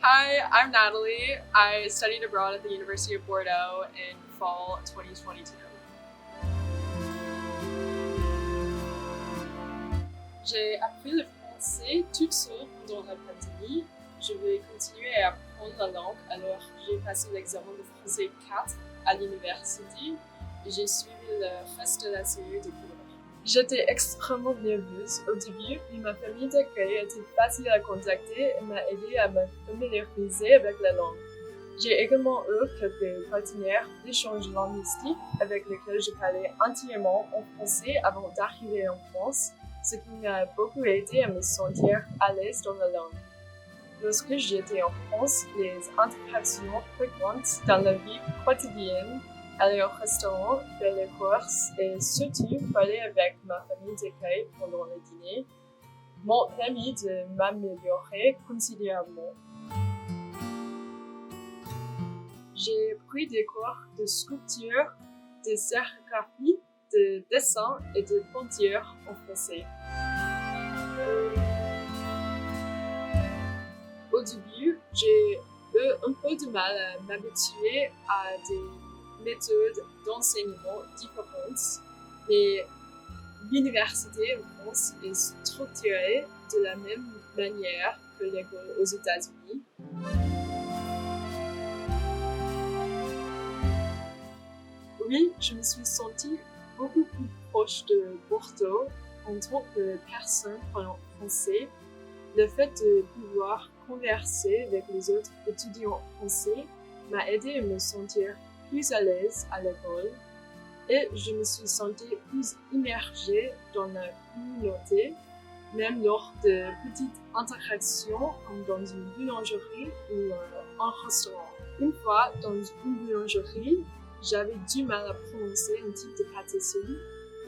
Hi, I'm Natalie. I studied abroad at the University of Bordeaux in fall 2022. J'ai appris le français toute seule pendant la pandémie. Je vais continuer à apprendre la langue, alors j'ai passé l'examen de français 4 à l'université et j'ai suivi le reste de la série de cours. J'étais extrêmement nerveuse au début, mais ma famille d'accueil était facile à contacter et m'a aidé à me familiariser avec la langue. J'ai également eu quelques partenaires d'échange linguistique avec lesquels je parlais entièrement en français avant d'arriver en France, ce qui m'a beaucoup aidé à me sentir à l'aise dans la langue. Lorsque j'étais en France, les interactions fréquentes dans la vie quotidienne, aller au restaurant, faire les courses et surtout parler avec ma famille d'accueil pendant le dîner m'ont permis de m'améliorer considérablement. J'ai pris des cours de sculpture, de sérigraphie, de dessin et de peinture en français. Au début, j'ai eu un peu de mal à m'habituer à des méthodes d'enseignement différentes, mais l'université en France est structurée de la même manière que l'école aux États-Unis. Oui, je me suis sentie beaucoup plus proche de Bordeaux en tant que personne parlant français. Le fait de pouvoir converser avec les autres étudiants français m'a aidé à me sentir plus à l'aise à l'école et je me suis sentie plus immergée dans la communauté, même lors de petites interactions comme dans une boulangerie ou un restaurant. Une fois dans une boulangerie, j'avais du mal à prononcer un type de pâtisserie.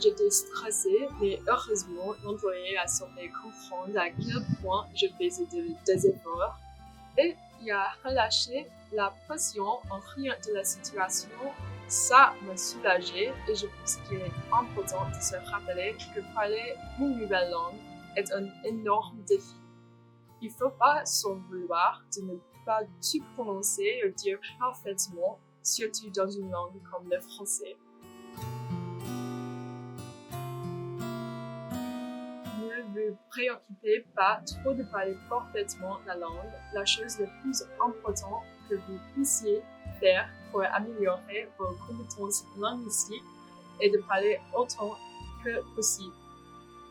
J'étais stressée, mais heureusement, l'employé a semblé comprendre à quel point je faisais des efforts et il a relâché la pression en riant de la situation. Ça m'a soulagée et je pense qu'il est important de se rappeler que parler une nouvelle langue est un énorme défi. Il ne faut pas s'en vouloir de ne pas tout prononcer ou dire parfaitement, surtout dans une langue comme le français. Ne vous préoccupez pas trop de parler parfaitement la langue. La chose la plus importante que vous puissiez faire pour améliorer vos compétences linguistiques est de parler autant que possible.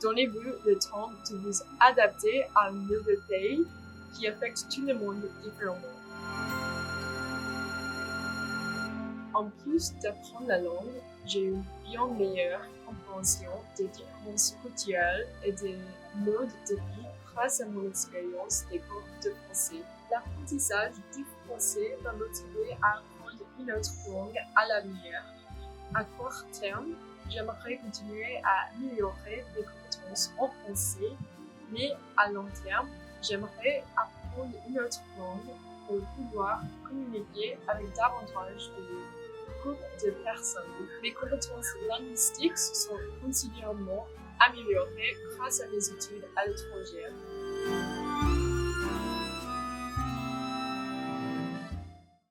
Donnez-vous le temps de vous adapter à un nouveau pays qui affecte tout le monde différemment. En plus d'apprendre la langue, j'ai une bien meilleure compréhension des différences culturelles et des modes de vie grâce à mon expérience des cours de français. L'apprentissage du français va motiver à apprendre une autre langue à l'avenir. À court terme, j'aimerais continuer à améliorer mes compétences en français, mais à long terme, j'aimerais apprendre une autre langue pour pouvoir communiquer avec davantage de groupes de personnes. Mes compétences linguistiques se sont considérablement améliorées grâce à mes études à l'étranger.